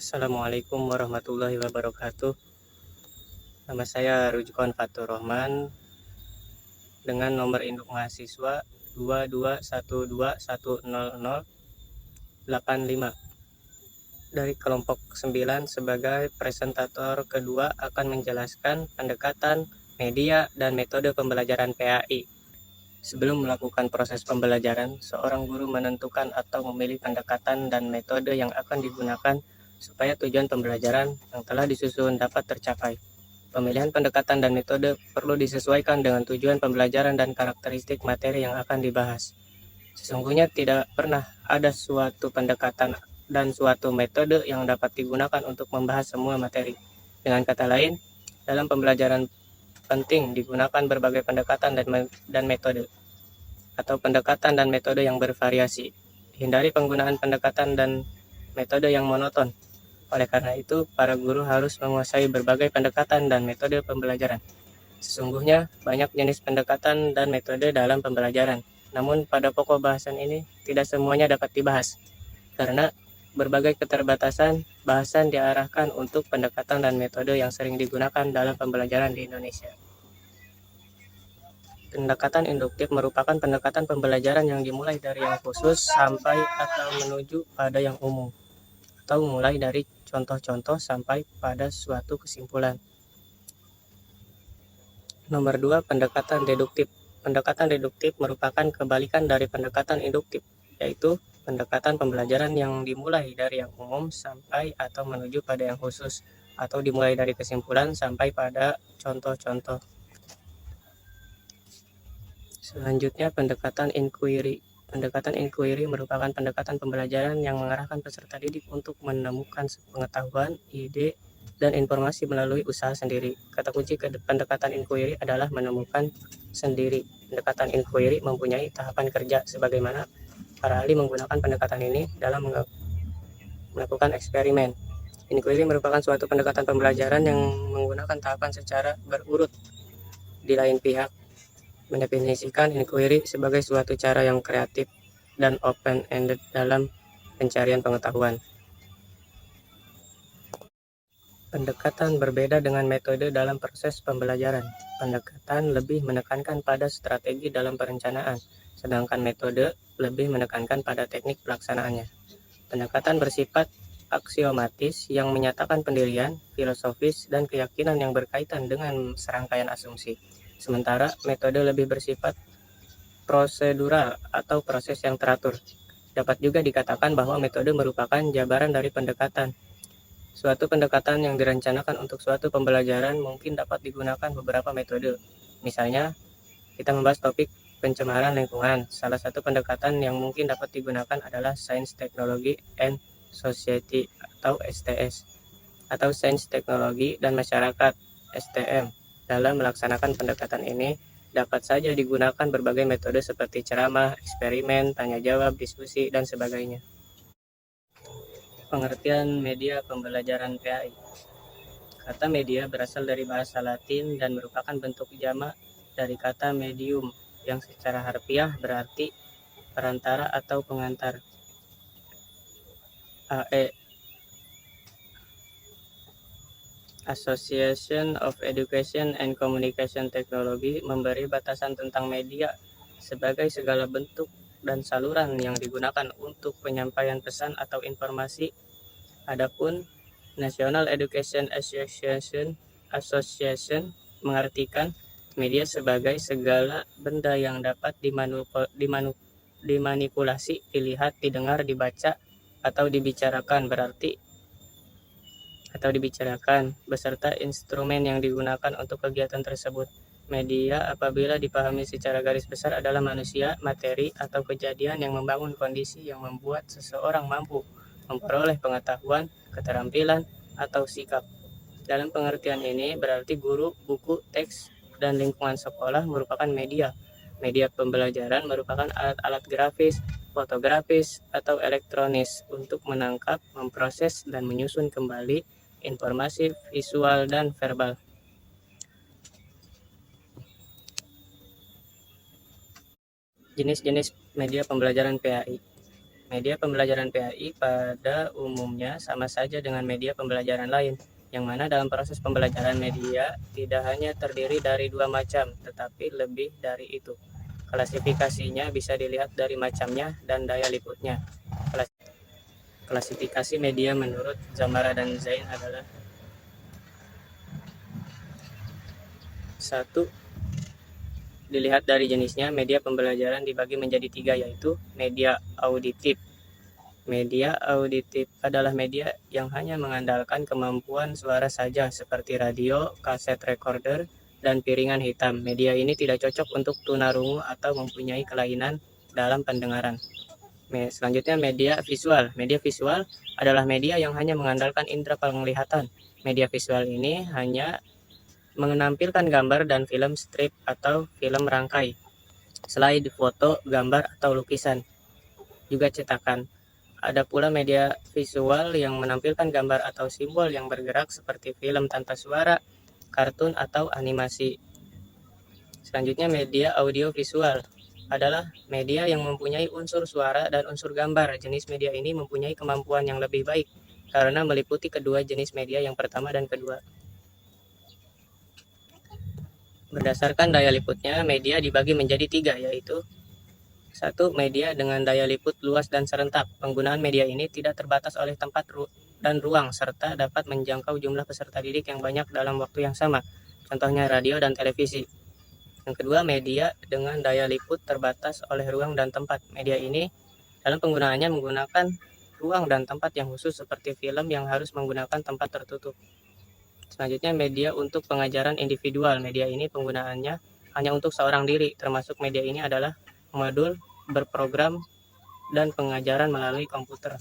Assalamualaikum warahmatullahi wabarakatuh. Nama saya Rujukon Fatur Rahman dengan nomor induk mahasiswa 2212100085 dari kelompok 9 sebagai presentator kedua akan menjelaskan pendekatan, media, dan metode pembelajaran PAI. Sebelum melakukan proses pembelajaran, seorang guru menentukan atau memilih pendekatan dan metode yang akan digunakan supaya tujuan pembelajaran yang telah disusun dapat tercapai. Pemilihan pendekatan dan metode perlu disesuaikan dengan tujuan pembelajaran dan karakteristik materi yang akan dibahas. Sesungguhnya tidak pernah ada suatu pendekatan dan suatu metode yang dapat digunakan untuk membahas semua materi. Dengan kata lain, dalam pembelajaran penting digunakan berbagai pendekatan dan metode, atau pendekatan dan metode yang bervariasi. Hindari penggunaan pendekatan dan metode yang monoton. Oleh karena itu, para guru harus menguasai berbagai pendekatan dan metode pembelajaran. Sesungguhnya, banyak jenis pendekatan dan metode dalam pembelajaran. Namun, pada pokok bahasan ini, tidak semuanya dapat dibahas. Karena berbagai keterbatasan, bahasan diarahkan untuk pendekatan dan metode yang sering digunakan dalam pembelajaran di Indonesia. Pendekatan induktif merupakan pendekatan pembelajaran yang dimulai dari yang khusus sampai atau menuju pada yang umum, atau mulai dari contoh-contoh sampai pada suatu kesimpulan. Nomor 2, pendekatan deduktif. Pendekatan deduktif merupakan kebalikan dari pendekatan induktif, yaitu pendekatan pembelajaran yang dimulai dari yang umum sampai atau menuju pada yang khusus, atau dimulai dari kesimpulan sampai pada contoh-contoh. Selanjutnya, pendekatan inquiry. Pendekatan inquiry merupakan pendekatan pembelajaran yang mengarahkan peserta didik untuk menemukan pengetahuan, ide, dan informasi melalui usaha sendiri. Kata kunci pendekatan inquiry adalah menemukan sendiri. Pendekatan inquiry mempunyai tahapan kerja sebagaimana para ahli menggunakan pendekatan ini dalam melakukan eksperimen. Inquiry merupakan suatu pendekatan pembelajaran yang menggunakan tahapan secara berurut. Di lain pihak, mendefinisikan inquiry sebagai suatu cara yang kreatif dan open-ended dalam pencarian pengetahuan. Pendekatan berbeda dengan metode dalam proses pembelajaran. Pendekatan lebih menekankan pada strategi dalam perencanaan, sedangkan metode lebih menekankan pada teknik pelaksanaannya. Pendekatan bersifat aksiomatis yang menyatakan pendirian, filosofis, dan keyakinan yang berkaitan dengan serangkaian asumsi. Sementara metode lebih bersifat prosedural atau proses yang teratur. Dapat juga dikatakan bahwa metode merupakan jabaran dari pendekatan. Suatu pendekatan yang direncanakan untuk suatu pembelajaran mungkin dapat digunakan beberapa metode. Misalnya, kita membahas topik pencemaran lingkungan. Salah satu pendekatan yang mungkin dapat digunakan adalah Science, Technology, and Society atau STS, atau Sains, Teknologi, dan Masyarakat STM. Dalam melaksanakan pendekatan ini, dapat saja digunakan berbagai metode seperti ceramah, eksperimen, tanya jawab, diskusi, dan sebagainya. Pengertian media pembelajaran PAI. Kata media berasal dari bahasa Latin dan merupakan bentuk jamak dari kata medium yang secara harfiah berarti perantara atau pengantar. AE, Association of Education and Communication Technology, memberi batasan tentang media sebagai segala bentuk dan saluran yang digunakan untuk penyampaian pesan atau informasi. Adapun National Education Association mengartikan media sebagai segala benda yang dapat dimanipulasi, dilihat, didengar, dibaca, atau dibicarakan beserta instrumen yang digunakan untuk kegiatan tersebut. Media apabila dipahami secara garis besar adalah manusia, materi, atau kejadian yang membangun kondisi yang membuat seseorang mampu memperoleh pengetahuan, keterampilan, atau sikap. Dalam pengertian ini berarti guru, buku, teks, dan lingkungan sekolah merupakan media. Media pembelajaran merupakan alat-alat grafis, fotografis, atau elektronis untuk menangkap, memproses, dan menyusun kembali informasi visual dan verbal. Jenis-jenis media pembelajaran PAI. Media pembelajaran PAI pada umumnya sama saja dengan media pembelajaran lain, yang mana dalam proses pembelajaran media tidak hanya terdiri dari dua macam, tetapi lebih dari itu. Klasifikasinya bisa dilihat dari macamnya dan daya liputnya. Klasifikasi media menurut Zamara dan Zain adalah: 1. Dilihat dari jenisnya, media pembelajaran dibagi menjadi 3, yaitu media auditif. Media auditif adalah media yang hanya mengandalkan kemampuan suara saja, seperti radio, kaset recorder, dan piringan hitam. Media ini tidak cocok untuk tunarungu atau mempunyai kelainan dalam pendengaran. Selanjutnya, media visual. Media visual adalah media yang hanya mengandalkan indera penglihatan. Media visual ini hanya menampilkan gambar dan film strip atau film rangkai, slide, foto, gambar, atau lukisan, juga cetakan. Ada pula media visual yang menampilkan gambar atau simbol yang bergerak seperti film tanpa suara, kartun, atau animasi. Selanjutnya, media audiovisual adalah media yang mempunyai unsur suara dan unsur gambar. Jenis media ini mempunyai kemampuan yang lebih baik karena meliputi kedua jenis media yang pertama dan kedua. Berdasarkan daya liputnya, media dibagi menjadi 3, yaitu: 1. Media dengan daya liput luas dan serentak. Penggunaan media ini tidak terbatas oleh tempat dan ruang, serta dapat menjangkau jumlah peserta didik yang banyak dalam waktu yang sama. Contohnya radio dan televisi. Yang kedua, media dengan daya liput terbatas oleh ruang dan tempat. Media ini dalam penggunaannya menggunakan ruang dan tempat yang khusus, seperti film yang harus menggunakan tempat tertutup. Selanjutnya, media untuk pengajaran individual. Media ini penggunaannya hanya untuk seorang diri. Termasuk media ini adalah modul berprogram dan pengajaran melalui komputer.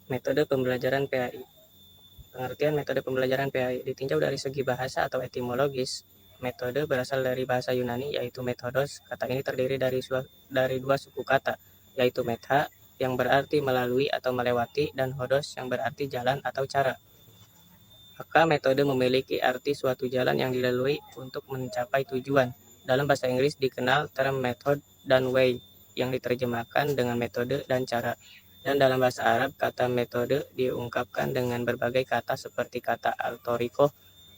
Metode pembelajaran PAI. Pengertian metode pembelajaran PAI ditinjau dari segi bahasa atau etimologis. Metode berasal dari bahasa Yunani, yaitu methodos. Kata ini terdiri dari dua suku kata, yaitu metha yang berarti melalui atau melewati, dan hodos yang berarti jalan atau cara. Maka metode memiliki arti suatu jalan yang dilalui untuk mencapai tujuan. Dalam bahasa Inggris dikenal term method dan way, yang diterjemahkan dengan metode dan cara. Dan dalam bahasa Arab, kata metode diungkapkan dengan berbagai kata seperti kata al-thoriqoh,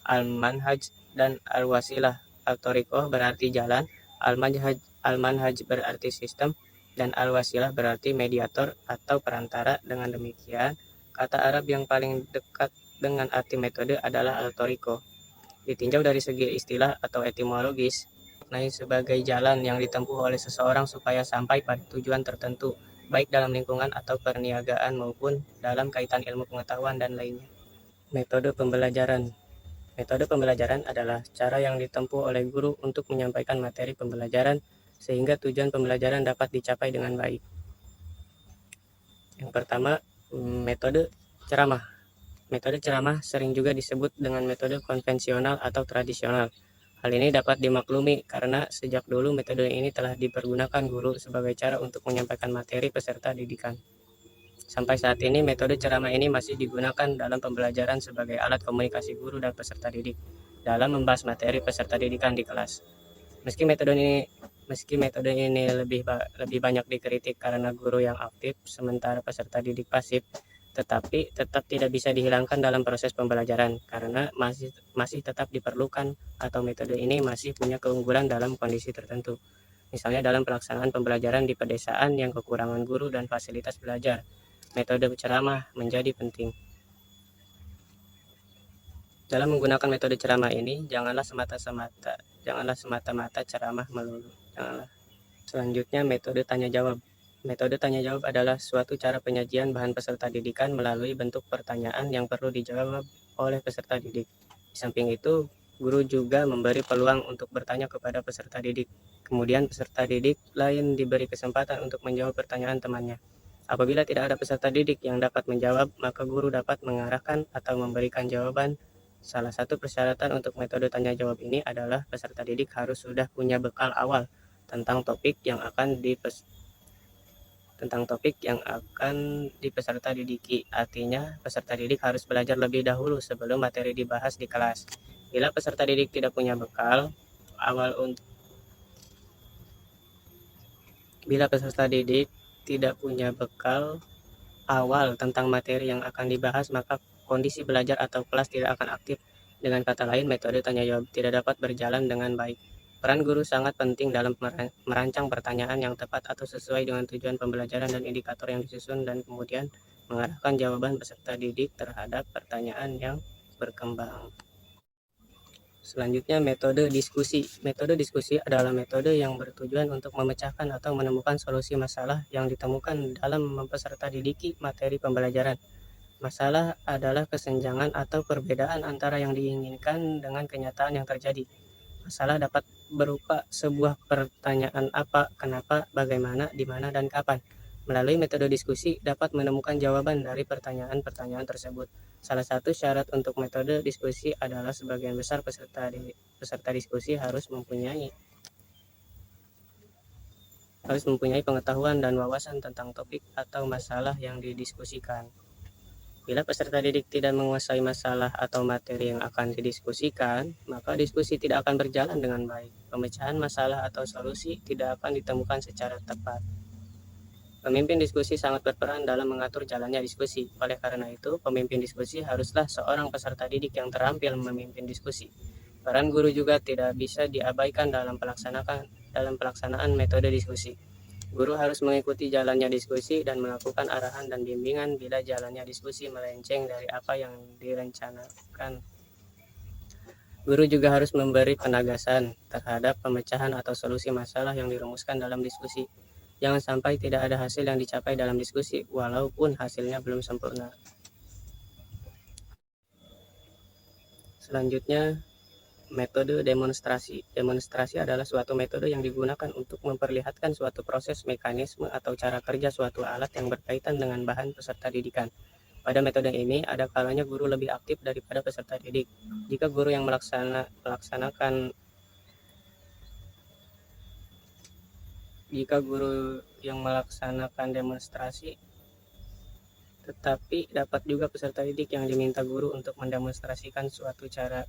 al-manhaj, dan al-wasilah. Al-thoriqoh berarti jalan, al-manhaj berarti sistem, dan al-wasilah berarti mediator atau perantara. Dengan demikian, kata Arab yang paling dekat dengan arti metode adalah al-thoriqoh. Ditinjau dari segi istilah atau etimologis, sebagai jalan yang ditempuh oleh seseorang supaya sampai pada tujuan tertentu, baik dalam lingkungan atau perniagaan maupun dalam kaitan ilmu pengetahuan dan lainnya. Metode pembelajaran. Metode pembelajaran adalah cara yang ditempuh oleh guru untuk menyampaikan materi pembelajaran sehingga tujuan pembelajaran dapat dicapai dengan baik. Yang pertama, metode ceramah. Metode ceramah sering juga disebut dengan metode konvensional atau tradisional. Hal ini dapat dimaklumi karena sejak dulu metode ini telah dipergunakan guru sebagai cara untuk menyampaikan materi peserta didikan. Sampai saat ini, metode ceramah ini masih digunakan dalam pembelajaran sebagai alat komunikasi guru dan peserta didik dalam membahas materi peserta didikan di kelas. Meski metode ini lebih banyak dikritik karena guru yang aktif sementara peserta didik pasif, tetapi tetap tidak bisa dihilangkan dalam proses pembelajaran karena masih tetap diperlukan atau metode ini masih punya keunggulan dalam kondisi tertentu. Misalnya dalam pelaksanaan pembelajaran di pedesaan yang kekurangan guru dan fasilitas belajar, metode ceramah menjadi penting. Dalam menggunakan metode ceramah ini, janganlah semata-mata ceramah melulu. Selanjutnya, metode tanya jawab. Metode tanya jawab adalah suatu cara penyajian bahan peserta didikan melalui bentuk pertanyaan yang perlu dijawab oleh peserta didik. Di samping itu, guru juga memberi peluang untuk bertanya kepada peserta didik. Kemudian peserta didik lain diberi kesempatan untuk menjawab pertanyaan temannya. Apabila tidak ada peserta didik yang dapat menjawab, maka guru dapat mengarahkan atau memberikan jawaban. Salah satu persyaratan untuk metode tanya jawab ini adalah peserta didik harus sudah punya bekal awal tentang topik yang akan dipeserta didiki. Artinya, peserta didik harus belajar lebih dahulu sebelum materi dibahas di kelas. Bila peserta didik tidak punya bekal awal tentang materi yang akan dibahas, maka kondisi belajar atau kelas tidak akan aktif. Dengan kata lain, metode tanya jawab tidak dapat berjalan dengan baik. Peran guru sangat penting dalam merancang pertanyaan yang tepat atau sesuai dengan tujuan pembelajaran dan indikator yang disusun, dan kemudian mengarahkan jawaban peserta didik terhadap pertanyaan yang berkembang. Selanjutnya, metode diskusi. Metode diskusi adalah metode yang bertujuan untuk memecahkan atau menemukan solusi masalah yang ditemukan dalam peserta didiki materi pembelajaran. Masalah adalah kesenjangan atau perbedaan antara yang diinginkan dengan kenyataan yang terjadi. Masalah dapat berupa sebuah pertanyaan apa, kenapa, bagaimana, di mana, dan kapan. Melalui metode diskusi dapat menemukan jawaban dari pertanyaan-pertanyaan tersebut. Salah satu syarat untuk metode diskusi adalah sebagian besar peserta diskusi harus mempunyai pengetahuan dan wawasan tentang topik atau masalah yang didiskusikan. Bila peserta didik tidak menguasai masalah atau materi yang akan didiskusikan, maka diskusi tidak akan berjalan dengan baik. Pemecahan masalah atau solusi tidak akan ditemukan secara tepat. Pemimpin diskusi sangat berperan dalam mengatur jalannya diskusi. Oleh karena itu, pemimpin diskusi haruslah seorang peserta didik yang terampil memimpin diskusi. Peran guru juga tidak bisa diabaikan dalam pelaksanaan metode diskusi. Guru harus mengikuti jalannya diskusi dan melakukan arahan dan bimbingan bila jalannya diskusi melenceng dari apa yang direncanakan. Guru juga harus memberi penegasan terhadap pemecahan atau solusi masalah yang dirumuskan dalam diskusi. Jangan sampai tidak ada hasil yang dicapai dalam diskusi, walaupun hasilnya belum sempurna. Selanjutnya, metode demonstrasi. Demonstrasi adalah suatu metode yang digunakan untuk memperlihatkan suatu proses, mekanisme, atau cara kerja suatu alat yang berkaitan dengan bahan peserta didikan. Pada metode ini, ada kalanya guru lebih aktif daripada peserta didik. Jika guru yang melaksanakan demonstrasi, tetapi dapat juga peserta didik yang diminta guru untuk mendemonstrasikan suatu cara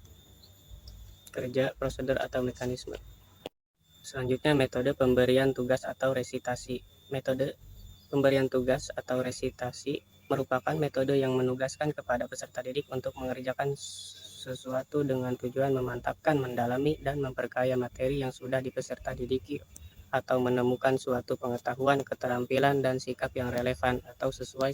kerja, prosedur, atau mekanisme. Selanjutnya, metode pemberian tugas atau resitasi. Metode pemberian tugas atau resitasi merupakan metode yang menugaskan kepada peserta didik untuk mengerjakan sesuatu dengan tujuan memantapkan, mendalami, dan memperkaya materi yang sudah dipeserta didiki, atau menemukan suatu pengetahuan, keterampilan, dan sikap yang relevan atau sesuai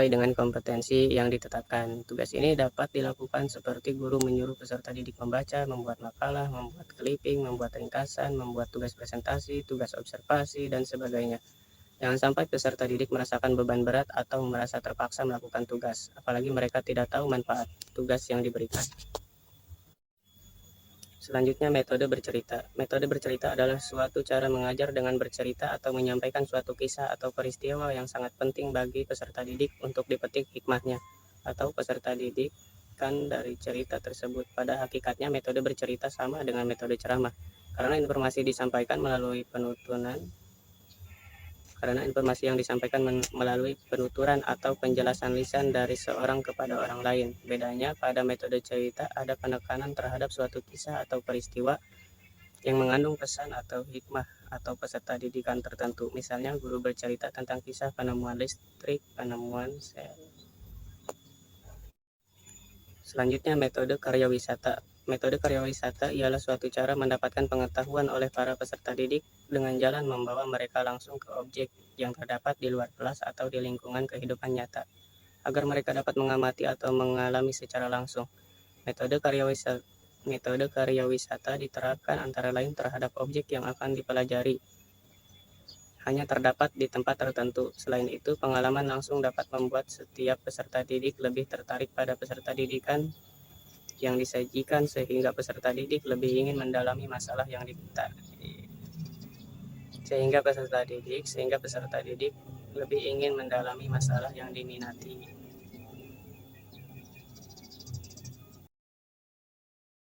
dengan kompetensi yang ditetapkan. Tugas ini dapat dilakukan seperti guru menyuruh peserta didik membaca, membuat makalah, membuat clipping, membuat ringkasan, membuat tugas presentasi, tugas observasi, dan sebagainya. Jangan sampai peserta didik merasakan beban berat atau merasa terpaksa melakukan tugas, apalagi mereka tidak tahu manfaat tugas yang diberikan. Selanjutnya, metode bercerita. Metode bercerita adalah suatu cara mengajar dengan bercerita atau menyampaikan suatu kisah atau peristiwa yang sangat penting bagi peserta didik untuk dipetik hikmahnya, atau peserta didik kan dari cerita tersebut. Pada hakikatnya, metode bercerita sama dengan metode ceramah, karena informasi disampaikan melalui penuturan karena informasi yang disampaikan melalui penuturan atau penjelasan lisan dari seorang kepada orang lain. Bedanya, pada metode cerita ada penekanan terhadap suatu kisah atau peristiwa yang mengandung pesan atau hikmah atau peserta didikan tertentu. Misalnya, guru bercerita tentang kisah penemuan listrik, penemuan sel. Selanjutnya, metode karya wisata. Metode karya wisata ialah suatu cara mendapatkan pengetahuan oleh para peserta didik dengan jalan membawa mereka langsung ke objek yang terdapat di luar kelas atau di lingkungan kehidupan nyata, agar mereka dapat mengamati atau mengalami secara langsung. Metode karya wisata diterapkan antara lain terhadap objek yang akan dipelajari hanya terdapat di tempat tertentu. Selain itu, pengalaman langsung dapat membuat setiap peserta didik lebih tertarik pada peserta didikan yang disajikan sehingga peserta didik lebih ingin mendalami masalah yang diminta. Sehingga peserta didik lebih ingin mendalami masalah yang diminati.